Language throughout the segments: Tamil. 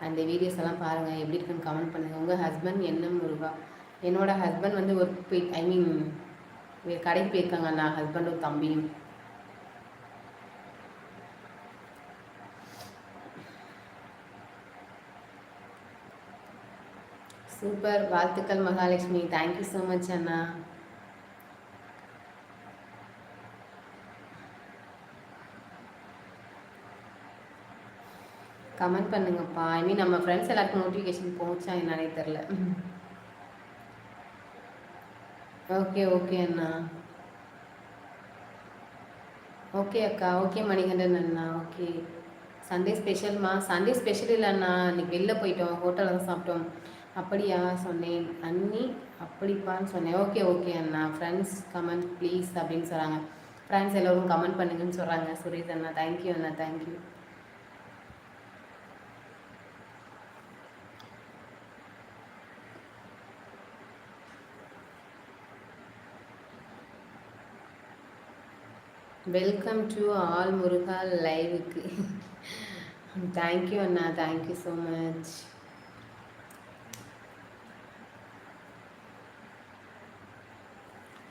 அந்த வீடியோஸ் எல்லாம் பாருங்கள், எப்படி இருக்குன்னு கமெண்ட் பண்ணுங்கள். உங்கள் ஹஸ்பண்ட் என்ன முருகா? என்னோடய ஹஸ்பண்ட் வந்து ஒர்க் போய் கடைக்கு போயிருக்காங்க அண்ணா, ஹஸ்பண்டும் தம்பியும். சூப்பர், வாழ்த்துக்கள் மகாலட்சுமி. தேங்க்யூ ஸோ மச் அண்ணா. கமெண்ட் பண்ணுங்கப்பா. நம்ம ஃப்ரெண்ட்ஸ் எல்லாருக்கும் நோட்டிஃபிகேஷன் போச்சா என்னன்னே தெரில. ஓகே ஓகே அண்ணா. ஓகே அக்கா. ஓகே மணிகண்டன் அண்ணா. ஓகே. சண்டே ஸ்பெஷல்மா? சண்டே ஸ்பெஷல் இல்லை அண்ணா, இன்னைக்கு வெளில போயிட்டோம், ஹோட்டலில் தான் சாப்பிட்டோம். அப்படியா சொன்னேன் அண்ணி, அப்படிப்பான்னு சொன்னேன். ஓகே ஓகே அண்ணா. ஃப்ரெண்ட்ஸ் கமெண்ட் ப்ளீஸ் அப்படின்னு சொல்கிறாங்க. ஃப்ரெண்ட்ஸ் எல்லோரும் கமெண்ட் பண்ணுங்கன்னு சொல்கிறாங்க. சுரேஷ் அண்ணா தேங்க்யூ அண்ணா, thank you. Welcome to all Muruga லைவுக்கு. தேங்க்யூ அண்ணா, தேங்க்யூ ஸோ மச்.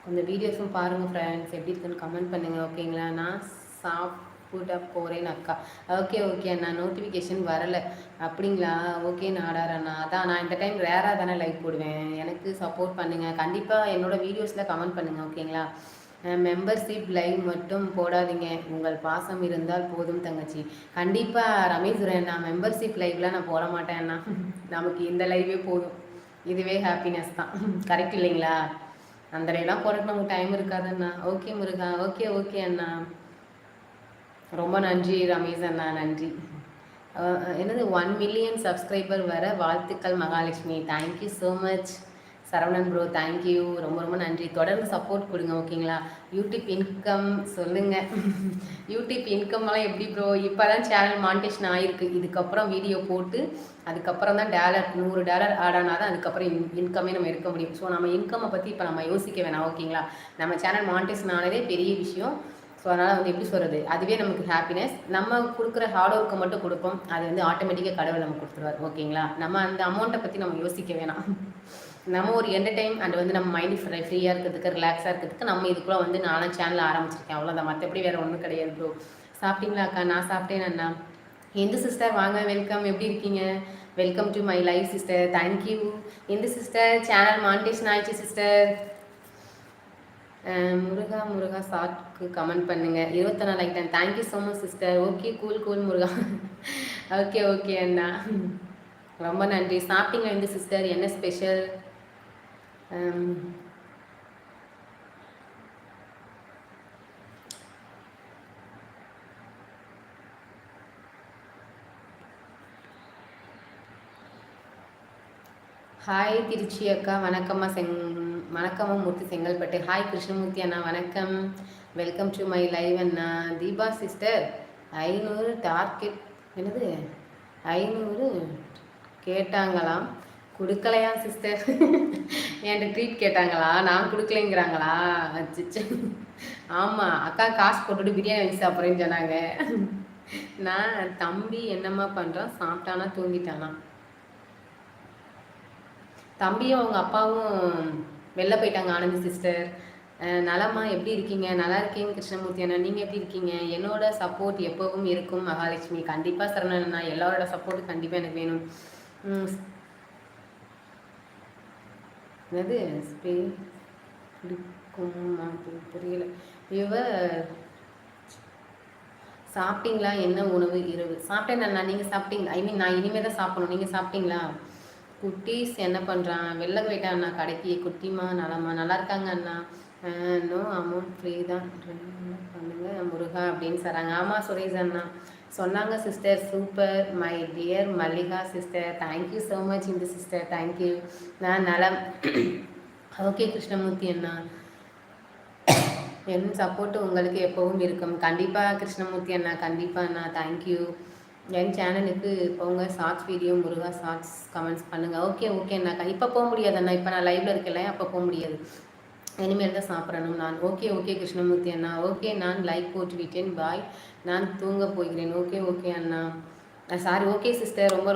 கொஞ்சம் வீடியோஸும் பாருங்கள் ஃப்ரெண்ட்ஸ், எப்படி இருக்குன்னு கமெண்ட் பண்ணுங்கள். ஓகேங்களா? நான் சாப்பிட போகிறேன் அக்கா. ஓகே ஓகே அண்ணா. நோட்டிஃபிகேஷன் வரலை அப்படிங்களா? ஓகே நாடார் அண்ணா. அதான் நான் இந்த டைம் ரேராக தானே லைவ் போடுவேன், எனக்கு சப்போர்ட் பண்ணுங்கள். கண்டிப்பாக என்னோடய வீடியோஸில் கமெண்ட் பண்ணுங்கள். ஓகேங்களா? மெம்பர்ஷிப் லைவ் மட்டும் போடாதீங்க, உங்கள் பாசம் இருந்தால் போதும் தங்கச்சி. கண்டிப்பாக ரமேஷ் நான் மெம்பர்ஷிப் லைவ்லாம் நான் போட மாட்டேன் அண்ணா. நமக்கு இந்த லைவே போதும், இதுவே ஹாப்பினஸ் தான். கரெக்ட் இல்லைங்களா? அந்த லைவ்லாம் போகிறதுக்கு நமக்கு டைம் இருக்காது அண்ணா. ஓகே முருகா. ஓகே ஓகே அண்ணா. ரொம்ப நன்றி ரமேஷ் அண்ணா, நன்றி. என்னது 1 மில்லியன் சப்ஸ்கிரைபர் வர வாழ்த்துக்கள் Mahalakshmi. Thank you so much Saravanan bro, thank you. ரொம்ப ரொம்ப நன்றி. தொடர்ந்து சப்போர்ட் கொடுங்க. ஓகேங்களா? யூடியூப் இன்கம் சொல்லுங்கள். யூடியூப் இன்கம்லாம் எப்படி ப்ரோ? இப்போ தான் சேனல் மானிட்டேஷன் ஆகிருக்கு. இதுக்கப்புறம் வீடியோ போட்டு அதுக்கப்புறம் தான் $100 ஆட் ஆனால் தான் அதுக்கப்புறம் இன்கமே நம்ம எடுக்க முடியும். ஸோ நம்ம இன்கம்மை பற்றி இப்போ நம்ம யோசிக்க வேணாம். ஓகேங்களா? நம்ம சேனல் மானிட்டேஷன் ஆனதே பெரிய விஷயம். ஸோ அதனால் வந்து எப்படி சொல்கிறது, அதுவே நமக்கு ஹாப்பினஸ். நம்ம கொடுக்குற ஹார்ட் ஒர்க்கை மட்டும் கொடுப்போம், அது வந்து ஆட்டோமேட்டிக்காக கடவுள் நம்ம கொடுத்துருவார். ஓகேங்களா? நம்ம அந்த அமௌண்ட்டை பற்றி நம்ம யோசிக்க வேணாம். நம்ம ஒரு என்டர்டைன் அண்ட் வந்து நம்ம மைண்டு ஃப்ரீயாக இருக்கிறதுக்கு, ரிலாக்ஸாக இருக்கிறதுக்கு நம்ம இதுக்குள்ளே வந்து நானும் சேனல் ஆரம்பிச்சிருக்கேன். அவ்வளோதான், மற்றபடி வேறு ஒன்றும் கிடையாது ப்ரோ. சாப்பிட்டீங்களா அக்கா? நான் சாப்பிட்டேன் அண்ணா. எந்த சிஸ்டர் வாங்க, வெல்கம். எப்படி இருக்கீங்க? Welcome to my life sister, thank you. எந்த சிஸ்டர் சேனல் மானிட்டேஷன் ஆயிடுச்சு சிஸ்டர்? முருகா முருகா ஷார்ட்க்கு கமெண்ட் பண்ணுங்கள். 24 லைக் தான். Thank you so much sister. Okay cool cool Muruga. Okay okay அண்ணா, ரொம்ப நன்றி. சாப்பிட்டீங்களா இந்த சிஸ்டர்? என்ன ஸ்பெஷல்? ஹாய் திருச்சி அக்கா, வணக்கம்மா. வணக்கம்மா மூர்த்தி செங்கல்பட்டு. ஹாய் கிருஷ்ணமூர்த்தி அண்ணா, வணக்கம். Welcome to my live Anna. Deepa sister 500 target, என்னது 500 கேட்டாங்களாம், கொடுக்கலையா சிஸ்டர்? என்கிட்ட ட்ரீட் கேட்டாங்களா, நான் கொடுக்கலைங்கிறாங்களா? அச்சிச்சு. ஆமாம் அக்கா, காசு போட்டுட்டு பிரியாணி வச்சு சாப்பிட்றேன்னு சொன்னாங்க. நான் தம்பி என்னம்மா பண்ணுறான், சாப்பிட்டானா தூங்கிட்டானா? தம்பியும் அவங்க அப்பாவும் வெளில போயிட்டாங்க. ஆனந்தி சிஸ்டர் நலமா, எப்படி இருக்கீங்க? நல்லா இருக்கீங்க கிருஷ்ணமூர்த்தி அண்ணா, நீங்கள் எப்படி இருக்கீங்க? என்னோட சப்போர்ட் எப்பவும் இருக்கும் மகாலட்சுமி. கண்டிப்பாக சரவணன் அண்ணா, எல்லாரோட சப்போர்ட் கண்டிப்பாக எனக்கு வேணும். என்னது புரியல. சாப்பிட்டீங்களா? என்ன உணவு இரவு? சாப்பிட்டேன் அண்ணா, நீங்கள் சாப்பிட்டீங்களா? நான் இனிமேல் தான் சாப்பிடணும். நீங்கள் சாப்பிட்டீங்களா? குட்டீஸ் என்ன பண்ணுறான்? வெளில போயிட்டான் அண்ணா கடைக்கு. குட்டிமா நலமா? நல்லா இருக்காங்க அண்ணா. நோ அமௌண்ட் ஃப்ரீ தான் பண்ணுங்க முருகா அப்படின்னு சொல்கிறாங்க. ஆமாம் சுரேஷ் அண்ணா சொன்னாங்க sister. Super my dear Mallika sister, thank you so much இந்த சிஸ்டர், தேங்க்யூ. நான் நலம். ஓகே கிருஷ்ணமூர்த்தி அண்ணா, என் சப்போர்ட்டு உங்களுக்கு எப்போவும் இருக்கும். கண்டிப்பாக கிருஷ்ணமூர்த்தி அண்ணா, கண்டிப்பாக அண்ணா, தேங்க்யூ. என் சேனலுக்கு போங்க, ஷார்ட்ஸ் வீடியோ முருகா ஷார்ட்ஸ் கமெண்ட்ஸ் பண்ணுங்கள். ஓகே ஓகே அண்ணா. இப்போ போக முடியாது அண்ணா, இப்போ நான் லைவில் இருக்கல, அப்போ போக முடியாது, இனிமேல் தான் சாப்பிடணும் நான். ஓகே ஓகே கிருஷ்ணமூர்த்தி அண்ணா. ஓகே நான் லைக் போட்டு விட்டேன், பாய், நான் தூங்க போகிறேன். ஓகே ஓகே அண்ணா, சாரி. ஓகே சிஸ்டர், ரொம்ப